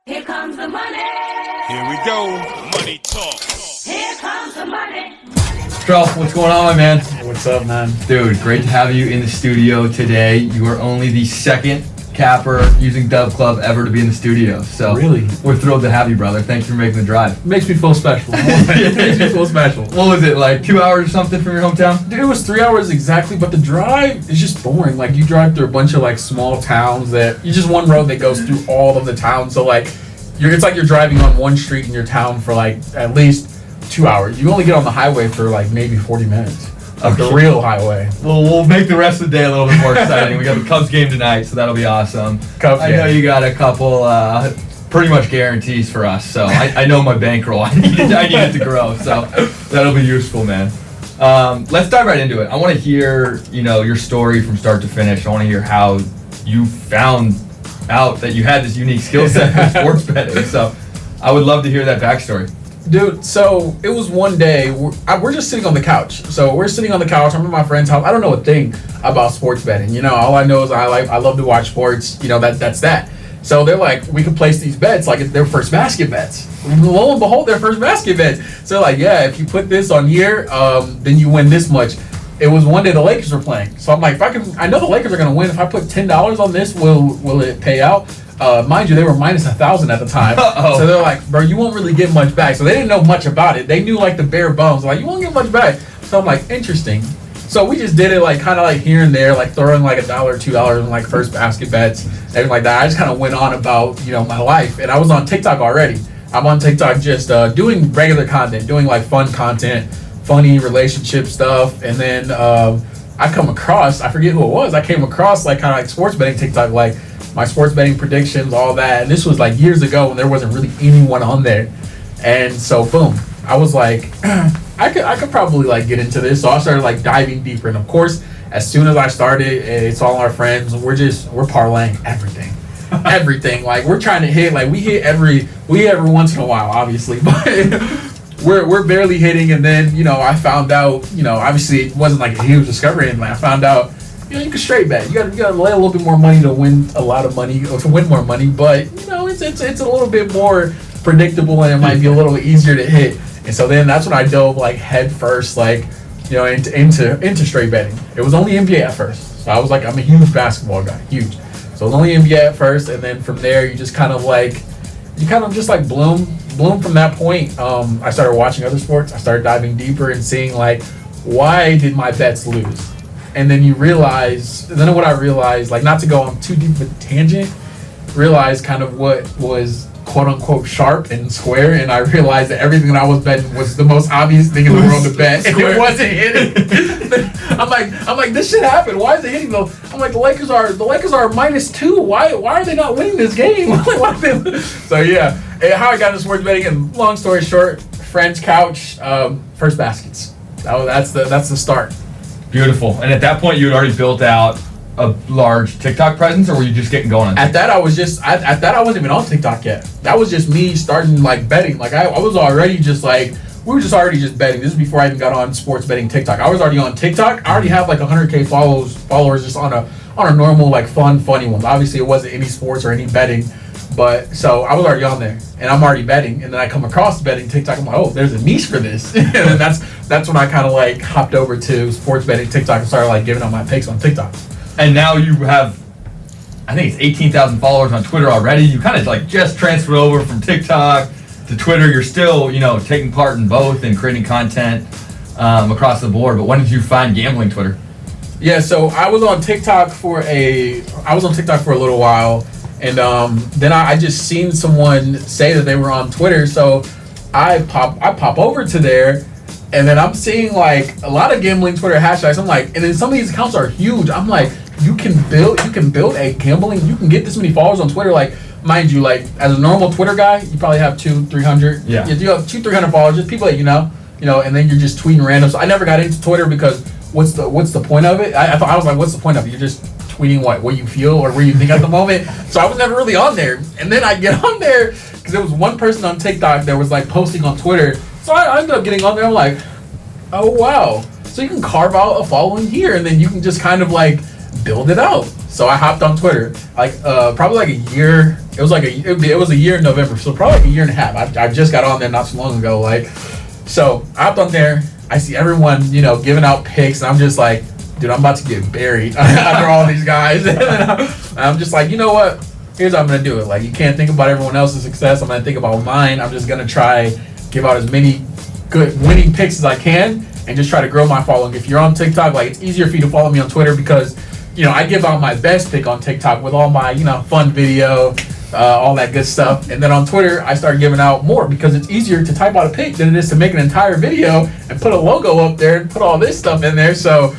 Here comes the money. Here we go. Money talk. Here comes the money. Trell, what's going on, my man? What's up, man? Dude, great to have you in the studio today. You are only the second capper using Dub Club ever to be in the studio. So Really? we're thrilled to have you, brother. Thanks for making the drive. Makes me feel special. It makes me feel special. What was it, like 2 hours or something from your hometown? Dude, it was 3 hours exactly, but the drive is just boring. Like, you drive through a bunch of, like, small towns that... You just one road that goes through all of the towns. So, like, it's like you're driving on one street in your town for, like, at least 2 hours. You only get on the highway for, like, maybe 40 minutes. Like, the real highway. Well, we'll make the rest of the day a little bit more exciting. We got the Cubs game tonight, so that'll be awesome. Cubs I game. know you got a couple pretty much guarantees for us, so I know my bankroll. I need it to grow, so that'll be useful, man. Let's dive right into it. I want to hear, your story from start to finish. I want to hear how you found out that you had this unique skill set for sports betting. So I would love to hear that backstory. Dude, so it was one day, we're just sitting on the couch. So we're sitting on the couch, I'm at my friend's house. I don't know a thing about sports betting. All I know is I love to watch sports. That's that. So they're like, we can place these bets like it's their first basket bets. Lo and behold, their first basket bets. So they're like, yeah, if you put this on here, then you win this much. It was one day the Lakers were playing. So I'm like, I know the Lakers are going to win. If I put $10 on this, will it pay out? Mind you, they were minus 1,000 at the time. Uh-oh. So they're like, bro, you won't really get much back. So they didn't know much about it. They knew like the bare bones. Like, you won't get much back. So I'm like, interesting. So we just did it like kind of like here and there, like throwing like $1 or $2 on like first basket bets, everything like that. I just kind of went on about, my life. And I was on TikTok already. I'm on TikTok just doing regular content, doing like fun content, funny relationship stuff. And then I come across, I forget who it was. I came across like kind of like sports betting TikTok, like my sports betting predictions, all that. And this was like years ago when there wasn't really anyone on there. And so boom, I was like, I could probably like get into this. So I started like diving deeper. And of course, as soon as I started, it's all our friends. We're parlaying everything. Everything. Like we're trying to hit, like we hit every once in a while, obviously. But we're barely hitting. And then, I found out, obviously it wasn't like a huge discovery. And I found out, you can straight bet. You gotta lay a little bit more money to win a lot of money or to win more money. But it's a little bit more predictable and it might be a little easier to hit. And so then that's when I dove like head first, like into straight betting. It was only NBA at first. So I was like, I'm a huge basketball guy, huge. So it was only NBA at first, and then from there you kind of just like bloom from that point. I started watching other sports. I started diving deeper and seeing like, why did my bets lose? And then what I realized, like not to go on too deep of a tangent, realized kind of what was quote unquote sharp and square, and I realized that everything that I was betting was the most obvious thing in the world to bet, and it wasn't hitting. I'm like, this shit happened. Why is it hitting though? I'm like, the Lakers are -2. Why are they not winning this game? So yeah, how I got into sports betting, and long story short, friend's couch, first baskets. That's the start. Beautiful. And at that point, you had already built out a large TikTok presence, or were you just getting going on TikTok? At that, I wasn't even on TikTok yet. That was just me starting like betting. Like I was already just like, we were just already just betting. This is before I even got on sports betting TikTok. I was already on TikTok. I already have like 100K followers just on a normal like funny one. Obviously, it wasn't any sports or any betting, but so I was already on there and I'm already betting. And then I come across betting TikTok. I'm like, oh, there's a niche for this. And then that's when I kind of like hopped over to sports betting TikTok and started like giving out my picks on TikTok. And now you have, I think it's 18,000 followers on Twitter already. You kind of like just transferred over from TikTok to Twitter. You're still, taking part in both and creating content across the board. But when did you find gambling Twitter? Yeah, so I was on TikTok for a little while, and then I just seen someone say that they were on Twitter. So I pop over to there. And then I'm seeing like a lot of gambling Twitter hashtags. I'm like, and then some of these accounts are huge. I'm like, you can build a gambling. You can get this many followers on Twitter. Like, mind you, like as a normal Twitter guy, you probably have 200-300. Yeah. You have 200-300 followers, just people that you know, and then you're just tweeting random. So I never got into Twitter because what's the point of it? I was like, what's the point of it? You're just tweeting what you feel or what you think at the moment. So I was never really on there. And then I get on there because there was one person on TikTok that was like posting on Twitter. So I ended up getting on there. I'm like, oh wow. So you can carve out a following here, and then you can just kind of like build it out. So I hopped on Twitter, like probably like a year. It was a year in November, so probably like a year and a half. I just got on there not so long ago. Like, so I hopped on there. I see everyone, giving out picks, and I'm just like, dude, I'm about to get buried after all these guys. And I'm just like, you know what? Here's how I'm gonna do it. Like, you can't think about everyone else's success. I'm gonna think about mine. I'm just gonna try give out as many good winning picks as I can, and just try to grow my following. If you're on TikTok, like, it's easier for you to follow me on Twitter because, I give out my best pick on TikTok with all my, fun video, all that good stuff. And then on Twitter, I start giving out more because it's easier to type out a pick than it is to make an entire video and put a logo up there and put all this stuff in there. So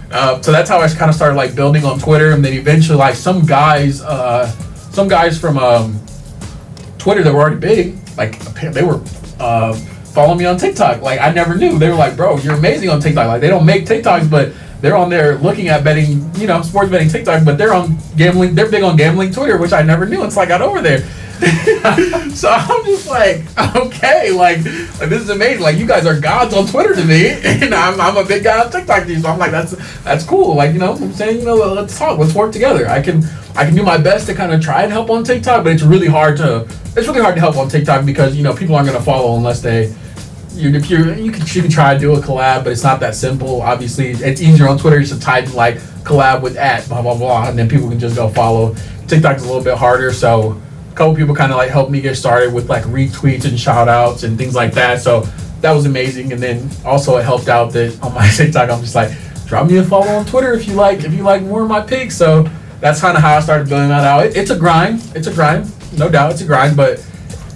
that's how I kind of started like building on Twitter. And then eventually, like, some guys from Twitter that were already big, like, they were following me on TikTok. Like, I never knew. They were like, bro, you're amazing on TikTok. Like, they don't make TikToks, but they're on there looking at betting, sports betting TikTok, but they're on gambling. They're big on gambling Twitter, which I never knew until I got over there. So I'm just like, okay, like this is amazing. Like, you guys are gods on Twitter to me, and I'm a big guy on TikTok to you. So I'm like, that's cool. Like, I'm saying, let's talk, let's work together. I can do my best to kind of try and help on TikTok, but it's really hard to help on TikTok because people aren't going to follow unless they. You can try to do a collab, but it's not that simple. Obviously, it's easier on Twitter just to type like collab with @ blah blah blah, and then people can just go follow. TikTok is a little bit harder, so a couple people kind of like helped me get started with like retweets and shout outs and things like that. So that was amazing. And then also it helped out that on my TikTok, I'm just like, drop me a follow on Twitter if you like more of my picks. So that's kind of how I started building that out. It's a grind, no doubt, it's a grind, but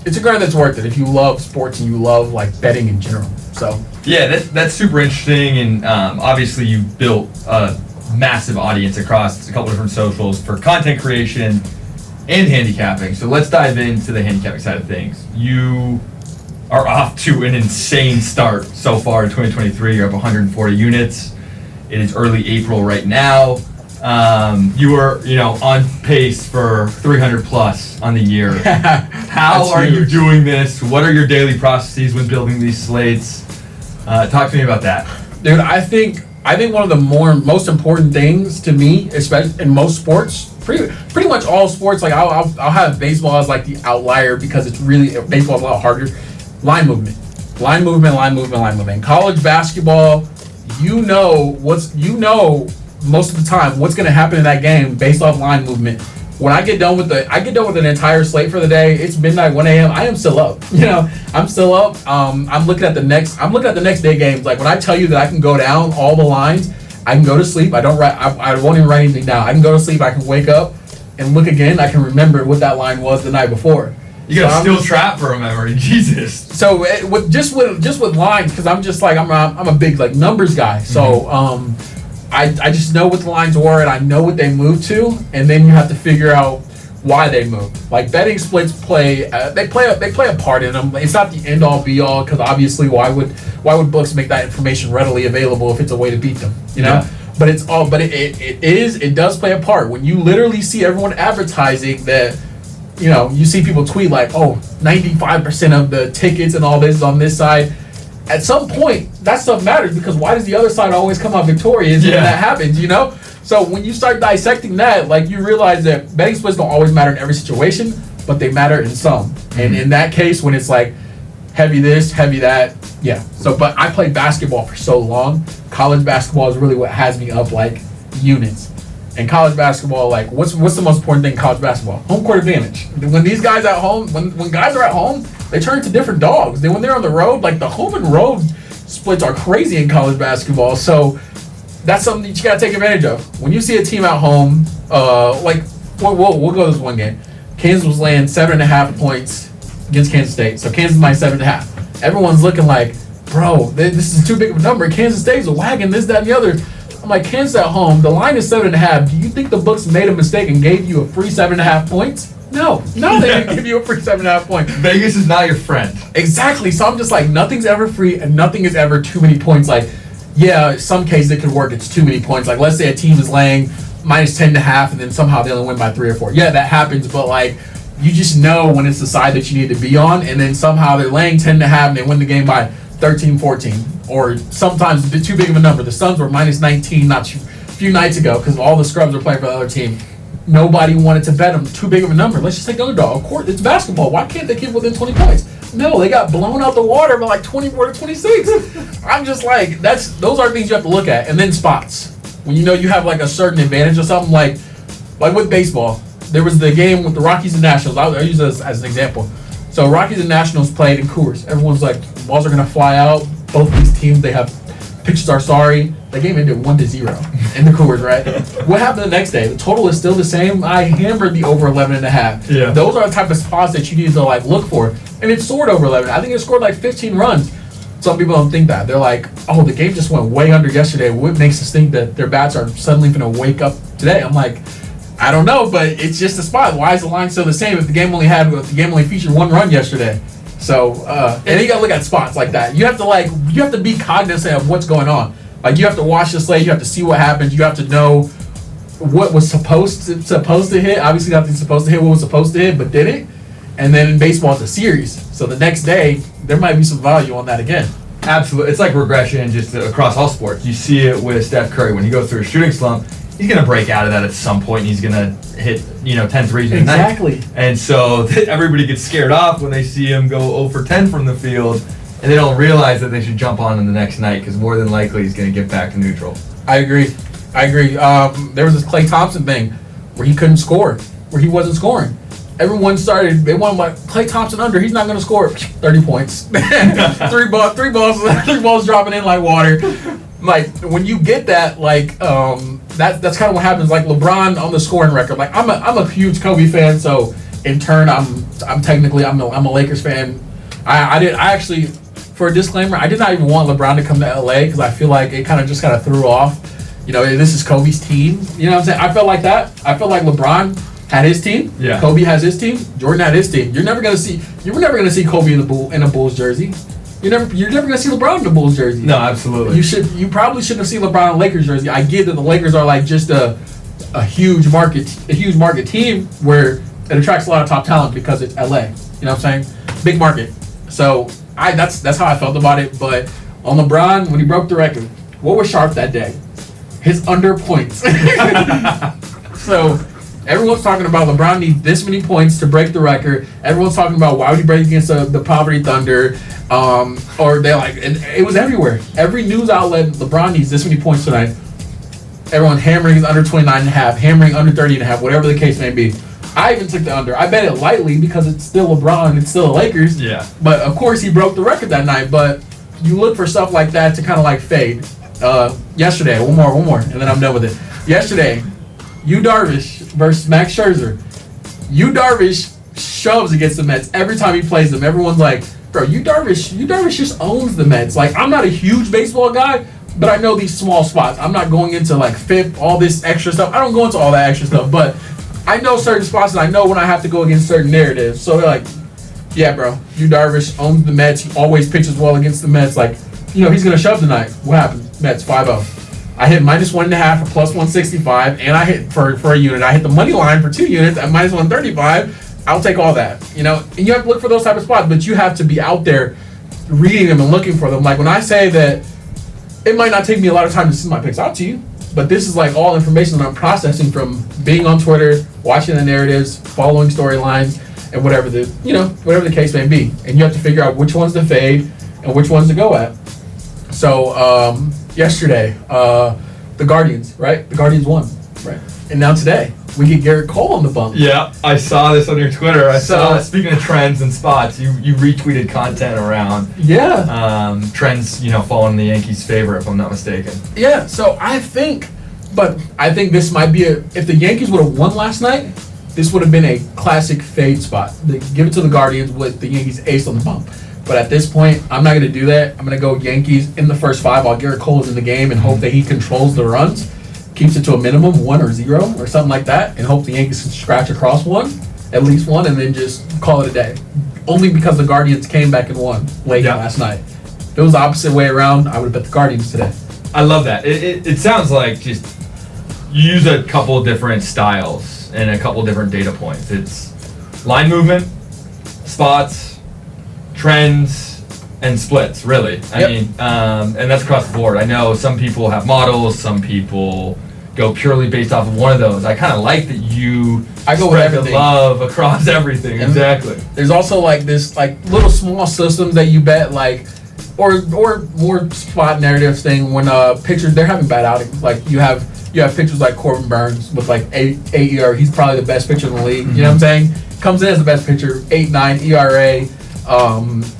it's a grind that's worth it if you love sports and you love like betting in general. So yeah, that's super interesting, and obviously you built a massive audience across a couple different socials for content creation and handicapping. So let's dive into the handicapping side of things. You are off to an insane start so far in 2023. You're up 140 units. It is early April right now. You are, on pace for 300 plus on the year. How are you doing this? What are your daily processes when building these slates? Talk to me about that. Dude, I think one of the most important things to me, especially in most sports, pretty much all sports, like I'll have baseball as like the outlier because it's really, baseball's a lot harder. Line movement. In college basketball, most of the time what's going to happen in that game based off line movement. When I get done with an entire slate for the day, it's midnight, 1 a.m. I am still up. I'm still up. I'm looking at the next day games. Like, when I tell you that I can go down all the lines, I can go to sleep. I won't even write anything down. I can go to sleep. I can wake up and look again. I can remember what that line was the night before. You got still trap for a memory, Jesus. So with lines, because I'm just like I'm a big like numbers guy. So I just know what the lines were and I know what they move to, and then you have to figure out why they move. Like, betting splits play a part in them. It's not the end all be all, because obviously why would books make that information readily available if it's a way to beat them? Yeah. But it does play a part. When you literally see everyone advertising that, you see people tweet like, 95% of the tickets and all this is on this side. At some point, that stuff matters, because why does the other side always come out victorious when that happens, So when you start dissecting that, like, you realize that betting splits don't always matter in every situation, but they matter in some. Mm-hmm. And in that case, when it's like heavy this, heavy that, yeah. So, but I played basketball for so long. College basketball is really what has me up like units. And college basketball, like, what's the most important thing in college basketball? Home court advantage. When these guys at home, when guys are at home, they turn into different dogs. Then when they're on the road, like, the home and road splits are crazy in college basketball. So that's something that you gotta take advantage of. When you see a team at home, like, we'll go this one game. Kansas was laying 7.5 points against Kansas State. So Kansas minus 7.5. Everyone's looking like, bro, this is too big of a number. Kansas State's a wagon, this, that, and the other. I'm like, Kansas at home, the line is 7.5. Do you think the books made a mistake and gave you a free 7.5 points? No, they didn't give you a free 7.5 points. Vegas is not your friend. Exactly. So I'm just like, nothing's ever free and nothing is ever too many points. Like, yeah, in some cases it could work. It's too many points. Like, let's say a team is laying minus 10.5 and then somehow they only win by 3 or 4. Yeah, that happens. But, like, you just know when it's the side that you need to be on, and then somehow they're laying 10.5 and they win the game by 13, 14. Or sometimes it's too big of a number. The Suns were minus 19 not few nights ago, because all the scrubs were playing for the other team, nobody wanted to bet them too big of a number. Let's just take the underdog. Of course, it's basketball. Why can't they keep within 20 points? No, they got blown out the water by like 24 to 26. I'm just like, those are things you have to look at. And then spots. When you know you have like a certain advantage or something, like with baseball. There was the game with the Rockies and Nationals. I'll use this as an example. So Rockies and Nationals played in Coors. Everyone's like, balls are going to fly out. Both these teams, they have pitchers are sorry. The game ended 1-0 in the Coors, right? What happened the next day? The total is still the same. I hammered the over 11.5. Yeah. Those are the type of spots that you need to like look for. And it soared over 11. I think it scored like 15 runs. Some people don't think that. They're like, oh, the game just went way under yesterday. What makes us think that their bats are suddenly going to wake up today? I'm like, I don't know, but it's just a spot. Why is the line still the same if the game only featured 1 run yesterday? So, and you got to look at spots like that. You have to be cognizant of what's going on. Like, you have to watch the slate. You have to see what happens. You have to know what was supposed to hit. Obviously, nothing's supposed to hit what was supposed to hit, but did it? And then in baseball, it's a series. So the next day, there might be some value on that again. Absolutely. It's like regression just across all sports. You see it with Steph Curry. When he goes through a shooting slump, he's going to break out of that at some point, and he's going to hit, 10 threes in a night. Exactly. And so everybody gets scared off when they see him go 0 for 10 from the field, and they don't realize that they should jump on him the next night because more than likely he's going to get back to neutral. I agree. There was this Klay Thompson thing where he couldn't score, where he wasn't scoring. Everyone they wanted like Klay Thompson under. He's not going to score 30 points. three balls dropping in like water. Like when you get that, like that's kind of what happens. Like LeBron on the scoring record. Like I'm a huge Kobe fan, so in turn I'm technically I'm a Lakers fan. I actually, for a disclaimer, I did not even want LeBron to come to LA because I feel like it kind of threw off. This is Kobe's team. You know what I'm saying? I felt like that. I felt like LeBron had his team. Yeah. Kobe has his team. Jordan had his team. You were never gonna see Kobe in a Bulls jersey. You're never gonna see LeBron in a Bulls jersey. No, absolutely. You probably shouldn't have seen LeBron in a Lakers jersey. I get that the Lakers are like just a huge market team where it attracts a lot of top talent because it's LA. You know what I'm saying? Big market. So that's how I felt about it. But on LeBron, when he broke the record, what was sharp that day? His under points. So everyone's talking about LeBron needs this many points to break the record. Everyone's talking about why would he break against the Poverty Thunder. Or they and it was everywhere. Every news outlet, LeBron needs this many points tonight. Everyone hammering his under 29.5, hammering under 30.5, whatever the case may be. I even took the under. I bet it lightly because it's still LeBron, it's still the Lakers. Yeah. But of course he broke the record that night. But you look for stuff like that to kind of fade. Yesterday, one more, and then I'm done with it. Yesterday, Yu Darvish versus Max Scherzer. Yu Darvish shoves against the Mets every time he plays them. Everyone's like, bro, Yu Darvish just owns the Mets. Like, I'm not a huge baseball guy, but I know these small spots. I'm not going into FIP, all this extra stuff. I don't go into all that extra stuff, but I know certain spots and I know when I have to go against certain narratives. So they're like, yeah, bro, Yu Darvish owns the Mets. He always pitches well against the Mets. Like, he's going to shove tonight. What happened? Mets 5-0. I hit -1.5 for plus 165, and I hit for a unit. I hit the money line for 2 units at -135. I'll take all that, And you have to look for those type of spots, but you have to be out there reading them and looking for them. Like when I say that it might not take me a lot of time to send my picks out to you, but this is all information that I'm processing from being on Twitter, watching the narratives, following storylines, and whatever the case may be. And you have to figure out which ones to fade and which ones to go at. So yesterday, the Guardians, right? The Guardians won, right? And now today, we get Garrett Cole on the bump. Yeah, I saw this on your Twitter. I saw, speaking of trends and spots, you retweeted content around. Yeah. Trends, falling in the Yankees' favor, if I'm not mistaken. Yeah, so I think this might be if the Yankees would have won last night, this would have been a classic fade spot. They give it to the Guardians with the Yankees ace on the bump. But at this point, I'm not going to do that. I'm going to go Yankees in the first 5 while Garrett Cole is in the game and hope that he controls the runs, keeps it to a minimum, 1 or 0 or something like that, and hope the Yankees can scratch across at least one, and then just call it a day. Only because the Guardians came back and won late last night. If it was the opposite way around, I would have bet the Guardians today. I love that. It sounds like just you use a couple different styles and a couple different data points. It's line movement, spots, trends, and splits, really. I mean, and that's across the board. I know some people have models, some people, go purely based off of one of those. I kind of like that you I go with spread the everything. love across everything. And exactly. There's also like this like little small systems that you bet like, or more spot narratives thing when pitchers they're having bad outings. Like you have pitchers like Corbin Burns with like 8 ERA. He's probably the best pitcher in the league. You know what I'm saying? Comes in as the best pitcher, 8.9 ERA.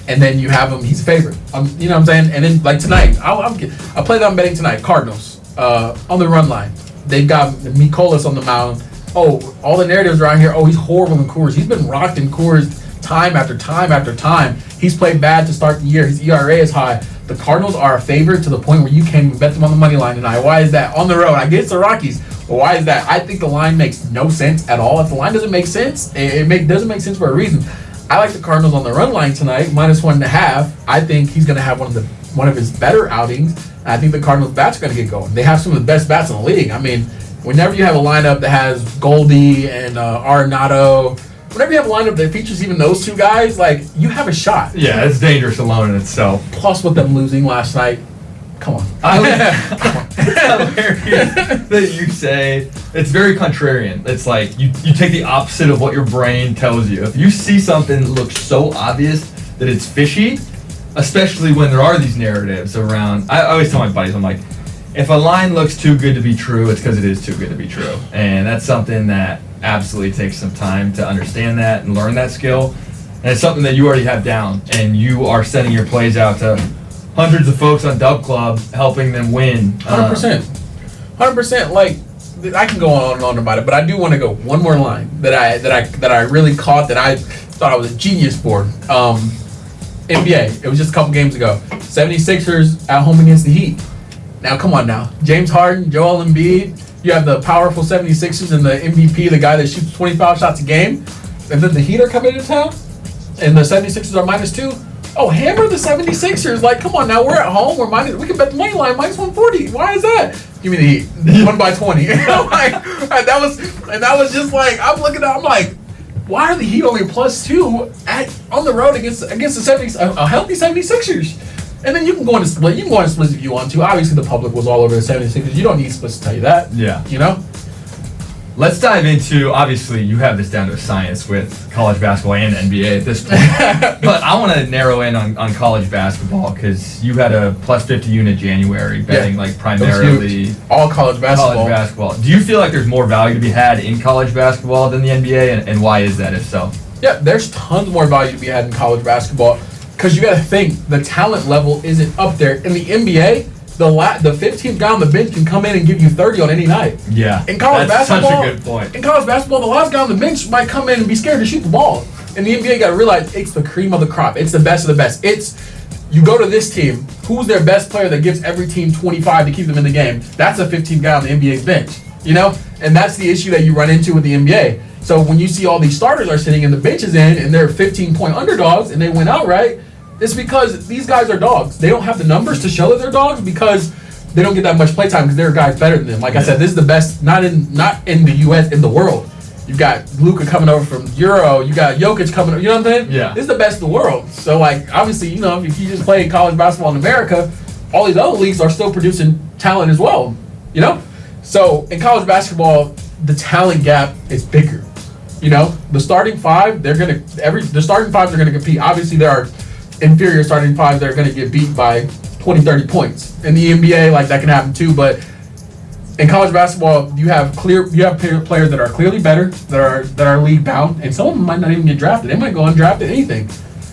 And then you have him. He's a favorite. You know what I'm saying? And then like tonight, I play that I'm betting tonight. Cardinals on the run line. They've got Mikolas on the mound. Oh, all the narratives around here. Oh, he's horrible in Coors. He's been rocked in Coors time after time after time. He's played bad to start the year. His ERA is high. The Cardinals are a favorite to the point where you can't even bet them on the money line tonight. Why is that? On the road. I get it's the Rockies. But why is that? I think the line makes no sense at all. If the line doesn't make sense, it doesn't make sense for a reason. I like the Cardinals on the run line tonight, -1.5. I think he's going to have one of his better outings. And I think the Cardinals bats are going to get going. They have some of the best bats in the league. I mean, whenever you have a lineup that has Goldie and Arenado, whenever you have a lineup that features even those two guys, like you have a shot. Yeah, it's dangerous alone in itself. Plus, with them losing last night, come on. Come on. It's hilarious that you say it's very contrarian. It's like you take the opposite of what your brain tells you. If you see something that looks so obvious that it's fishy, especially when there are these narratives around. I always tell my buddies, I'm like, if a line looks too good to be true, it's because it is too good to be true. And that's something that absolutely takes some time to understand that and learn that skill. And it's something that you already have down, and you are sending your plays out to hundreds of folks on Dub Club, helping them win. 100%. 100%. Like, I can go on and on about it, but I do want to go one more line that I really caught that I thought I was a genius for. NBA. It was just a couple games ago. 76ers at home against the Heat. Now, come on now. James Harden, Joel Embiid. You have the powerful 76ers and the MVP, the guy that shoots 25 shots a game. And then the Heat are coming into town. And the 76ers are -2. Oh, hammer the 76ers. Like, come on now. We're at home. We can bet the money line -140. Why is that? Give me the Heat. 1 by 20. That was just like, I'm looking at I'm like, why are the Heat only +2 on the road against the 70s, a healthy 76ers? And then you can go on a split. You can go on a split if you want to. Obviously, the public was all over the 76ers. You don't need splits to tell you that. Yeah. You know? Let's dive into, obviously, you have this down to a science with college basketball and NBA at this point. But I want to narrow in on college basketball because you had a +50 unit January betting like primarily all college basketball. Do you feel like there's more value to be had in college basketball than the NBA? And why is that, if so? Yeah, there's tons more value to be had in college basketball because you got to think the talent level isn't up there. In the NBA, the 15th guy on the bench can come in and give you 30 on any night. Yeah, in college that's basketball, such a good point. In college basketball, the last guy on the bench might come in and be scared to shoot the ball. In the NBA, you got to realize it's the cream of the crop. It's the best of the best. You go to this team, who's their best player that gives every team 25 to keep them in the game? That's a 15th guy on the NBA's bench, you know? And that's the issue that you run into with the NBA. So when you see all these starters are sitting in the benches and they're 15-point underdogs and they went outright, it's because these guys are dogs. They don't have the numbers to show that they're dogs because they don't get that much play time because there are guys better than them. Like I said, this is the best, not in the U.S., in the world. You've got Luka coming over from Euro. You got Jokic coming over. You know what I'm saying? Yeah. This is the best in the world. So, like, obviously, you know, if you just play college basketball in America, all these other leagues are still producing talent as well, you know? So, in college basketball, the talent gap is bigger. You know, the starting five, they're going to compete. Obviously, there are inferior starting fives that are going to get beat by 20, 30 points. In the NBA, like, that can happen too, but in college basketball, you have players that are clearly better, that are league bound, and some of them might not even get drafted. They might go undrafted, anything.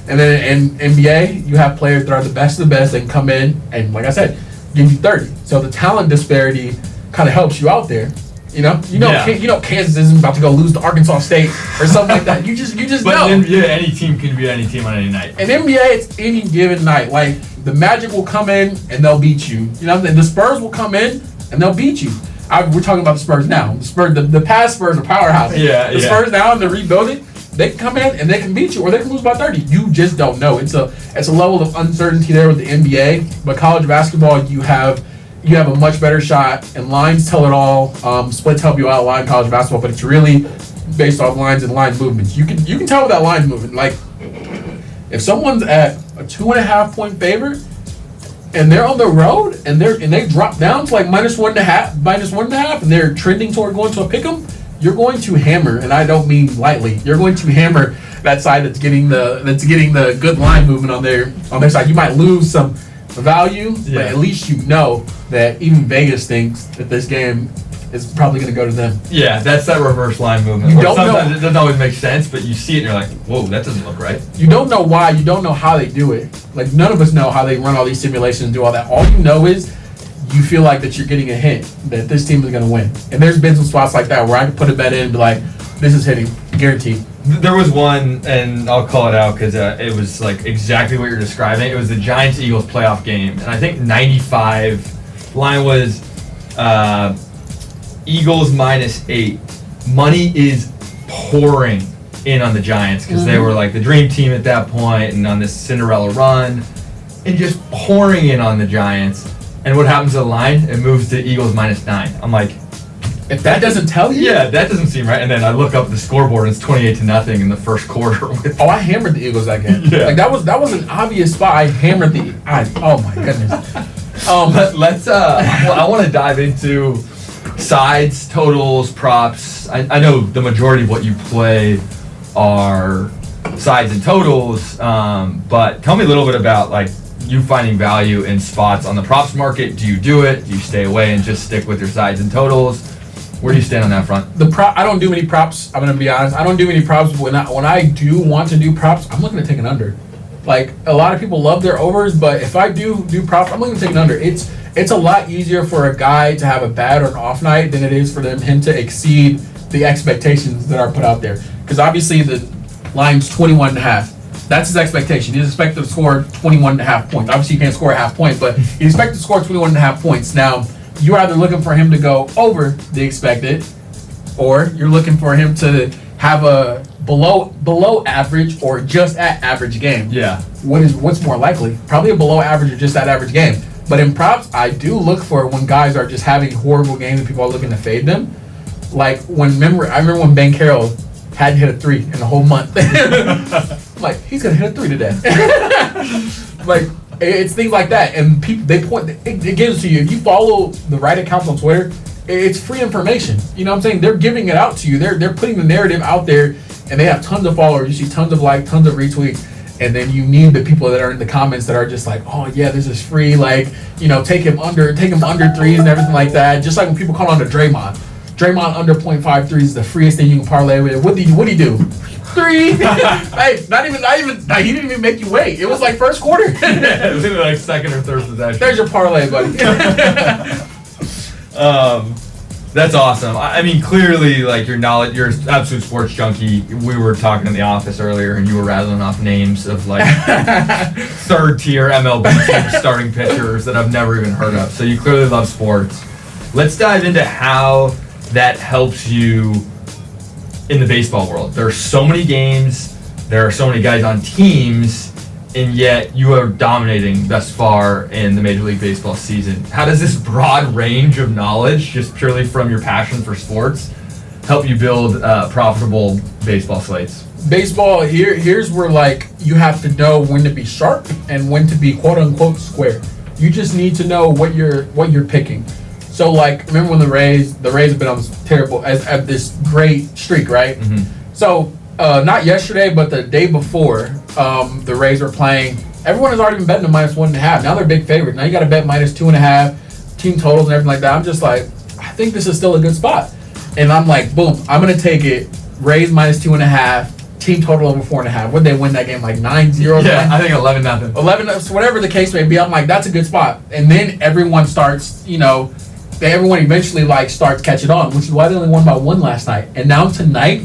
And then in NBA, you have players that are the best of the best that can come in and, like I said, give you 30. So the talent disparity kind of helps you out there. You know, Kansas isn't about to go lose to Arkansas State or something like that. You just but know. in NBA, any team can beat any team on any night. In NBA, it's any given night. Like, the Magic will come in and they'll beat you. You know, the Spurs will come in and they'll beat you. We're talking about the Spurs now. The Spurs, the past Spurs are powerhouse. The Spurs now, and they're rebuilding. They can come in and they can beat you, or they can lose by 30. You just don't know. It's a level of uncertainty there with the NBA. But college basketball, you have a much better shot, and lines tell it all. Splits help you outline college basketball, but it's really based off lines and line movements. You can tell with that line movement. Like, if someone's at a 2.5 point favorite, and they're on the road, and they drop down to like -1.5, and they're trending toward going to a pick'em, you're going to hammer, and I don't mean lightly. You're going to hammer that side that's getting the good line movement on their side. You might lose some value, but at least you know that even Vegas thinks that this game is probably going to go to them. Yeah, that's that reverse line movement. Sometimes it doesn't always make sense, but you see it and you're like, whoa, that doesn't look right. You don't know why. You don't know how they do it. Like, none of us know how they run all these simulations and do all that. All you know is you feel like that you're getting a hint that this team is going to win. And there's been some spots like that where I could put a bet in and be like, this is hitting, guaranteed. There was one, and I'll call it out because it was like exactly what you're describing. It was the Giants-Eagles playoff game, and I think 95 line was Eagles -8. Money is pouring in on the Giants because they were like the dream team at that point and on this Cinderella run, and just pouring in on the Giants. And what happens to the line? It moves to Eagles -9. I'm like, if that doesn't tell you, yeah, that doesn't seem right. And then I look up the scoreboard and it's 28-0 in the first quarter. I hammered the Eagles that game. Yeah. Like that was an obvious spot. I hammered oh my goodness. Let's I want to dive into sides, totals, props. I know the majority of what you play are sides and totals, but tell me a little bit about like you finding value in spots on the props market. Do you do it? Do you stay away and just stick with your sides and totals? Where do you stand on that front? I don't do many props. I'm gonna be honest. I don't do many props. When I do want to do props, I'm looking to take an under. Like a lot of people love their overs, but if I do props, I'm looking to take an under. It's a lot easier for a guy to have a bad or an off night than it is for him to exceed the expectations that are put out there. Because obviously the line's 21.5. That's his expectation. He's expected to score 21.5 points. Obviously, you can't score a half point, but he's expected to score 21.5 points. Now, you're either looking for him to go over the expected, or you're looking for him to have a below average or just at average game. Yeah. What's more likely? Probably a below average or just at average game. But in props, I do look for when guys are just having horrible games and people are looking to fade them. Like I remember when Ben Carroll hadn't hit a 3 in the whole month. Like, he's gonna hit a 3 today. Like, it's things like that, and people it gives to you. If you follow the right accounts on Twitter, it's free information. You know what I'm saying? They're giving it out to you. They're putting the narrative out there, and they have tons of followers. You see tons of likes, tons of retweets, and then you need the people that are in the comments that are just like, oh yeah, this is free. Like, you know, take him under threes and everything like that. Just like when people call on to Draymond. Draymond under 0.5 threes is the freest thing you can parlay with. What do you do? 3. Hey, not even. He didn't even make you wait. It was like first quarter. It was like second or third possession. There's your parlay, buddy. That's awesome. I mean, clearly, like you're an absolute sports junkie. We were talking in the office earlier, and you were rattling off names of like third-tier MLB team starting pitchers that I've never even heard of. So you clearly love sports. Let's dive into how that helps you in the baseball world. There are so many games, there are so many guys on teams, and yet you are dominating thus far in the Major League Baseball season. How does this broad range of knowledge, just purely from your passion for sports, help you build profitable baseball slates? Baseball, here's where like you have to know when to be sharp and when to be quote unquote square. You just need to know what you're picking. So, like, remember when the Rays have been on this terrible, at this great streak, right? Mm-hmm. So, not yesterday, but the day before, the Rays were playing. Everyone has already been betting them -1.5. Now they're big favorites. Now you got to bet -2.5, team totals and everything like that. I'm just like, I think this is still a good spot. And I'm like, boom, I'm going to take it. Rays -2.5, team total over 4.5. Would they win that game, like 9-0? Yeah, I think 11-0. 11, so whatever the case may be, I'm like, that's a good spot. And then everyone starts, everyone eventually starts catching on, which is why they only won by 1 last night. And now tonight,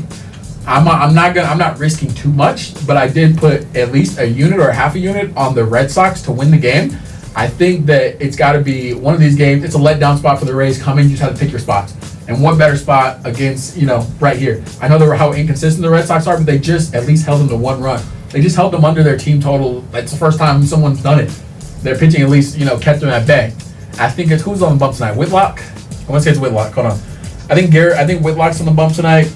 I'm not risking too much, but I did put at least a unit or half a unit on the Red Sox to win the game. I think that it's got to be one of these games. It's a letdown spot for the Rays coming. You just have to pick your spots. And one better spot against, right here. I know how inconsistent the Red Sox are, but they just at least held them to 1 run. They just held them under their team total. It's the first time someone's done it. Their pitching at least, kept them at bay. I think it's who's on the bump tonight. Whitlock. I want to say it's Whitlock. Hold on. I think Whitlock's on the bump tonight.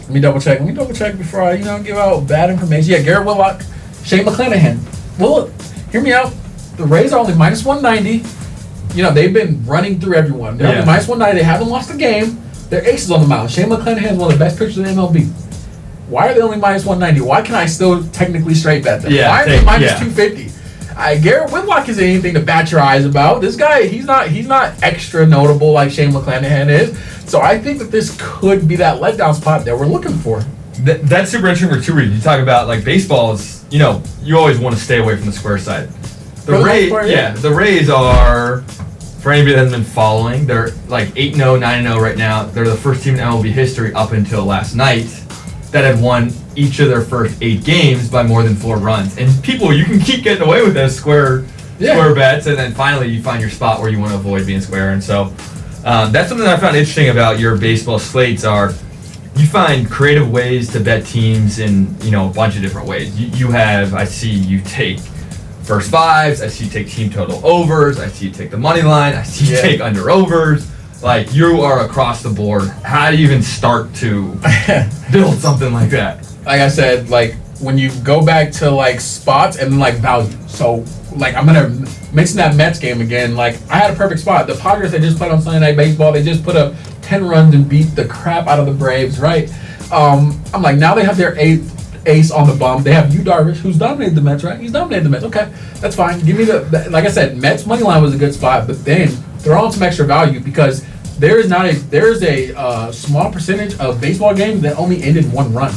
Let me double check before I give out bad information. Yeah, Garrett Whitlock, Shane McClanahan. Well, hear me out. The Rays are only minus 190. You know, they've been running through everyone. They're only minus 190. They haven't lost a game. They're aces on the mound. Shane McClanahan is one of the best pitchers in MLB. Why are they only minus 190? Why can I still technically straight bet them? Why are they minus 250? Garrett Whitlock isn't anything to bat your eyes about. This guy, he's not extra notable like Shane McClanahan is. So I think that this could be that letdown spot that we're looking for. That's super interesting for two reasons. You talk about like baseball is, you know, you always want to stay away from the square side. The Rays, the Rays are, for anybody that hasn't been following, they're like 8-0, 9-0 right now. They're the first team in MLB history up until last night that had won each of their first 8 games by more than 4 runs. And people, you can keep getting away with those square bets, and then finally you find your spot where you want to avoid being square. And so that's something that I found interesting about your baseball slates are you find creative ways to bet teams in, you know, a bunch of different ways. You have, I see you take first fives, I see you take team total overs, I see you take the money line, I see you take under overs. Like, you are across the board. How do you even start to build something like that? Like I said, like, when you go back to, like, spots and, like, value. So, like, I'm going to mention that Mets game again. Like, I had a perfect spot. The Padres, they just played on Sunday Night Baseball. They just put up 10 runs and beat the crap out of the Braves, right? I'm like, now they have their 8th ace on the bum. They have Yu Darvish, who's dominated the Mets, right? He's dominated the Mets. Okay, that's fine. Give me the like I said, Mets money line was a good spot, but then throw on some extra value because there is a small percentage of baseball games that only ended 1 run.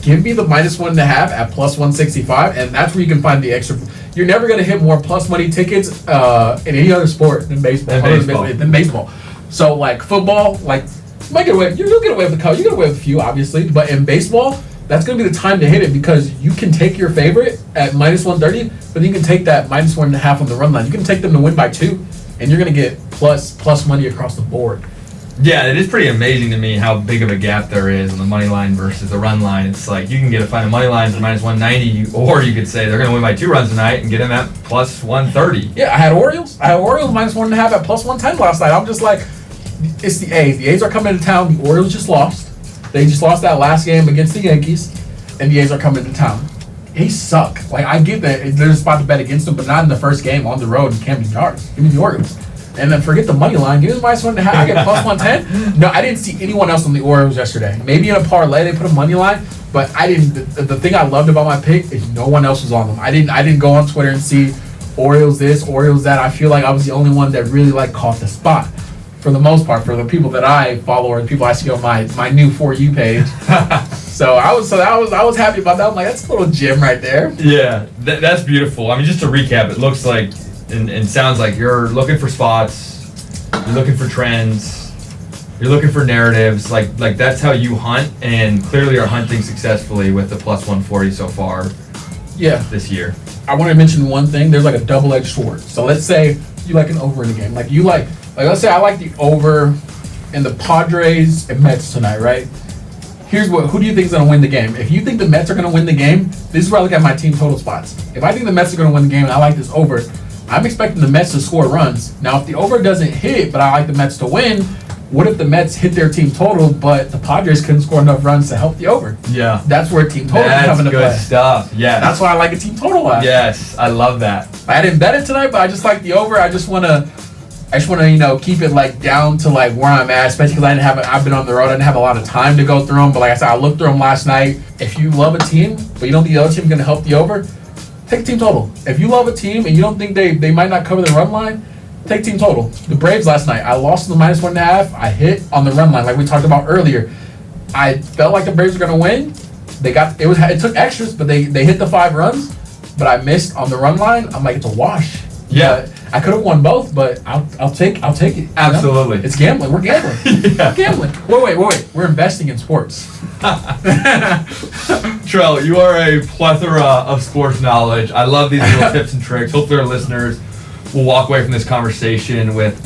Give me the minus 1.5 at plus 165, and that's where you can find the extra. You're never going to hit more plus money tickets in any other sport than baseball. Than baseball. So, like, football, like, you might get away. You'll get away with a couple. You get away with a few, obviously. But in baseball, that's going to be the time to hit it because you can take your favorite at minus 130, but then you can take that minus 1.5 on the run line. You can take them to win by 2, and you're going to get plus money across the board. Yeah, it is pretty amazing to me how big of a gap there is on the money line versus the run line. It's like you can find a money line for minus 190, or you could say they're going to win by 2 runs tonight and get them at plus 130. Yeah, I had Orioles minus 1.5 at plus 110 last night. I'm just like, it's the A's. The A's are coming to town. The Orioles just lost. They just lost that last game against the Yankees, and the A's are coming to town. A's suck. Like, I get that there's a spot to bet against them, but not in the first game on the road in Camden Yards. Give me the Orioles. And then forget the money line. Give me the minus 1.5. I get plus 110. No, I didn't see anyone else on the Orioles yesterday. Maybe in a parlay they put a money line, but I didn't. The thing I loved about my pick is no one else was on them. I didn't go on Twitter and see Orioles this, Orioles that. I feel like I was the only one that really like caught the spot. For the most part, for the people that I follow or the people I see on my new For You page. So I was happy about that. I'm like, that's a little gem right there. Yeah, that's beautiful. I mean, just to recap, it looks like and sounds like you're looking for spots, you're looking for trends, you're looking for narratives. Like that's how you hunt, and clearly are hunting successfully with the plus 140 so far. Yeah, this year. I want to mention one thing. There's like a double-edged sword. So let's say you like an over in the game. Like let's say I like the over in the Padres and Mets tonight, right? Who do you think is going to win the game? If you think the Mets are going to win the game, this is where I look at my team total spots. If I think the Mets are going to win the game and I like this over, I'm expecting the Mets to score runs. Now, if the over doesn't hit, but I like the Mets to win, what if the Mets hit their team total, but the Padres couldn't score enough runs to help the over? Yeah. That's where team total can come into play. That's good stuff. Yeah. That's why I like a team total line. Yes, I love that. I didn't bet it tonight, but I just like the over. I just want to, keep it like down to like where I'm at, especially because I've been on the road. I didn't have a lot of time to go through them. But like I said, I looked through them last night. If you love a team, but you don't think the other team is going to help the over, take team total. If you love a team and you don't think they might not cover the run line, take team total. The Braves last night, I lost to the minus 1.5. I hit on the run line like we talked about earlier. I felt like the Braves were going to win. It took extras, but they hit the 5 runs. But I missed on the run line. I'm like, it's a wash. Yeah. I could have won both, but I'll take it. Absolutely. It's gambling. We're gambling. We're gambling. Wait. We're investing in sports. Trell, you are a plethora of sports knowledge. I love these little tips and tricks. Hopefully our listeners will walk away from this conversation with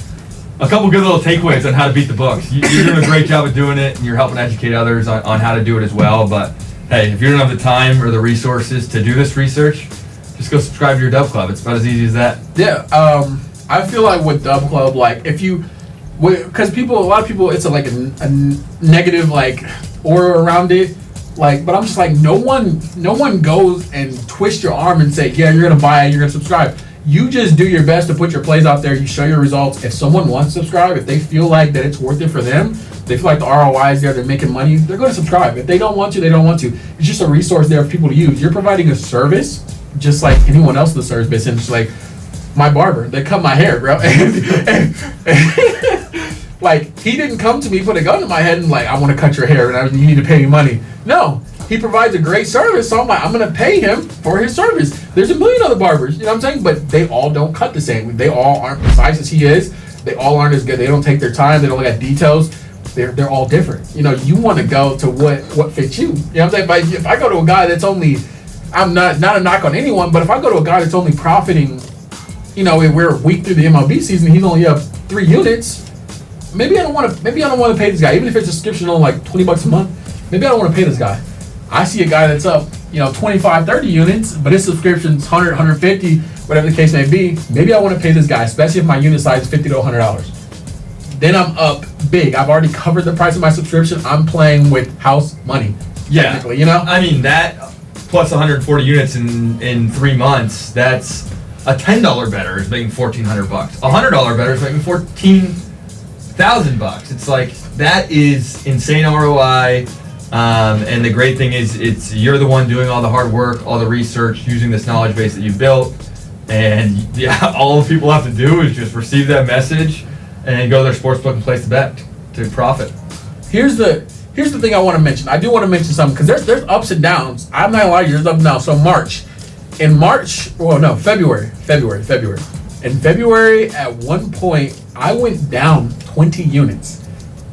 a couple good little takeaways on how to beat the books. You're doing a great job of doing it, and you're helping educate others on how to do it as well. But hey, if you don't have the time or the resources to do this research, just go subscribe to your Dub Club. It's about as easy as that. Yeah, I feel like with Dub Club, like because a lot of people, it's a negative like aura around it. Like, but I'm just like, no one goes and twist your arm and say, yeah, you're gonna buy it, you're gonna subscribe. You just do your best to put your plays out there. You show your results. If someone wants to subscribe, if they feel like that it's worth it for them, they feel like the ROI is there, they're making money, they're going to subscribe. If they don't want to, they don't want to. It's just a resource there for people to use. You're providing a service just like anyone else in the service business. And it's like my barber, they cut my hair, bro. Like, he didn't come to me, put a gun to my head and like, I want to cut your hair and you need to pay me money. No, he provides a great service. So I'm like, I'm going to pay him for his service. There's a million other barbers, you know what I'm saying? But they all don't cut the same. They all aren't as size as he is. They all aren't as good. They don't take their time. They don't look at details. They're all different. You know, you want to go to what fits you. You know what I'm saying? But if I go to a guy that's only, I'm not a knock on anyone, but if I go to a guy that's only profiting, you know, we're a week through the MLB season, he's only up 3 units. Maybe I don't want to pay this guy, even if it's a subscription on like $20 a month. Maybe I don't want to pay this guy. I see a guy that's up, you know, 25, 30 units, but his subscription's 100, 150, whatever the case may be. Maybe I want to pay this guy, especially if my unit size is $50 to $100. Then I'm up big. I've already covered the price of my subscription. I'm playing with house money. Yeah, technically, you know. I mean, that plus 140 units in 3 months. That's a $10 bettor is making $1,400. $100 bettor is making $14,000. It's like that is insane ROI. And the great thing is, it's you're the one doing all the hard work, all the research, using this knowledge base that you've built, and yeah, all the people have to do is just receive that message and then go to their sportsbook and place the bet to profit. Here's the thing I want to mention. I do want to mention something because there's ups and downs. I'm not gonna lie, there's ups and downs. So February. In February, at one point, I went down 20 units,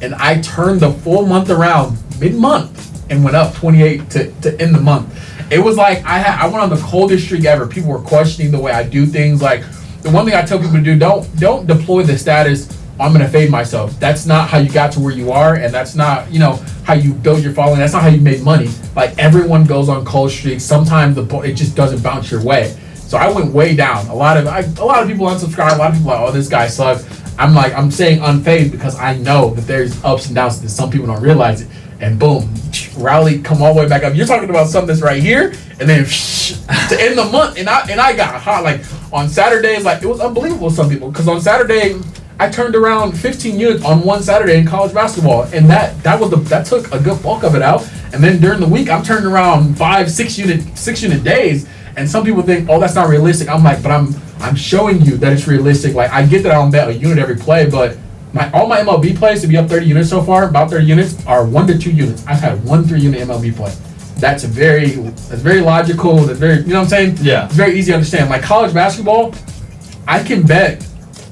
and I turned the full month around mid-month and went up 28 to end the month. It was like I went on the coldest streak ever. People were questioning the way I do things. Like, the one thing I tell people to do, don't deploy the status, I'm gonna fade myself. That's not how you got to where you are, and that's not, you know, how you build your following. That's not how you made money. Like, everyone goes on cold streaks. Sometimes it just doesn't bounce your way. So I went way down. A lot of people unsubscribe. A lot of people are like, oh, this guy sucks. I'm saying unfazed because I know that there's ups and downs that some people don't realize it. And boom, rally, come all the way back up. You're talking about something that's right here, and then to end the month, and I got hot. Like, on Saturdays, like, it was unbelievable to some people, because on Saturday I turned around 15 units on one Saturday in college basketball, and that took a good bulk of it out. And then during the week, I'm turning around 6 unit days, and some people think, oh, that's not realistic. I'm like, but I'm showing you that it's realistic. Like, I get that I don't bet a unit every play, but all my MLB plays to be up 30 units so far, about 30 units, are 1 to 2 units. I've had 1 3-unit MLB play. That's very logical. That's very, you know what I'm saying? Yeah. It's very easy to understand. Like, college basketball, I can bet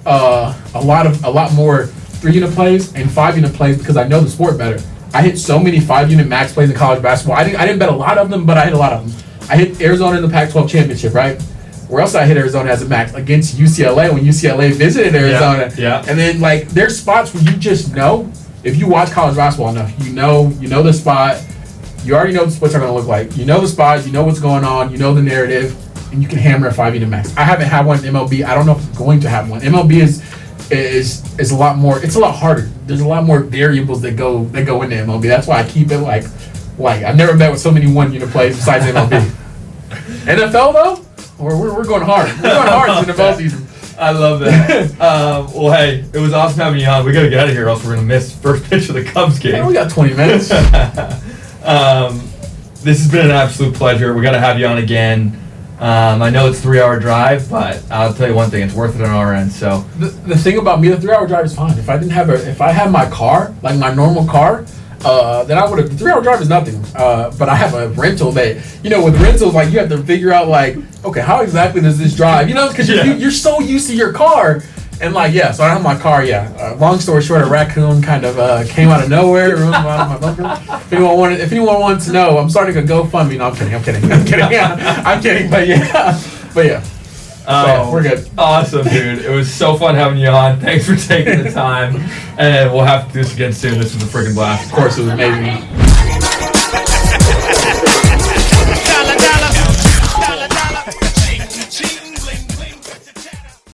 a lot more 3-unit plays and 5-unit plays because I know the sport better. I hit so many 5-unit max plays in college basketball. I didn't bet a lot of them, but I hit a lot of them. I hit Arizona in the Pac-12 championship, right? Where else I hit Arizona as a max? Against UCLA, when UCLA visited Arizona. Yeah. And then, like, there's spots where you just know, if you watch college basketball enough, you know the spot. You already know what the splits are going to look like. You know the spot. You know what's going on. You know the narrative. And you can hammer a 5-unit max. I haven't had one in MLB. I don't know if I'm going to have one. MLB is a lot more. It's a lot harder. There's a lot more variables that go into MLB. That's why I keep it like I've never bet with so many 1-unit plays besides MLB. NFL though, we're going hard. We're going hard in the NFL season. I love that. Well, hey, it was awesome having you on. We got to get out of here, or else we're going to miss first pitch of the Cubs game. Yeah, we got 20 minutes. This has been an absolute pleasure. We got to have you on again. I know it's a 3-hour drive, but I'll tell you one thing, it's worth it on our end. So the thing about me, the 3-hour drive is fine. If I had my car, like my normal car, then I would have. The 3-hour drive is nothing. But I have a rental that, you know, with rentals, like, you have to figure out, like, okay, how exactly does this drive? You know, because you're so used to your car. And, like, yeah, so I have my car, yeah. Long story short, a raccoon kind of came out of nowhere, ruined out of my bunker. If anyone wants to know, I'm starting a GoFundMe. No, I'm kidding. Yeah, I'm kidding, but yeah. So we're good. Awesome, dude. It was so fun having you on. Thanks for taking the time. And we'll have to do this again soon. This was a freaking blast. Of course, it was amazing.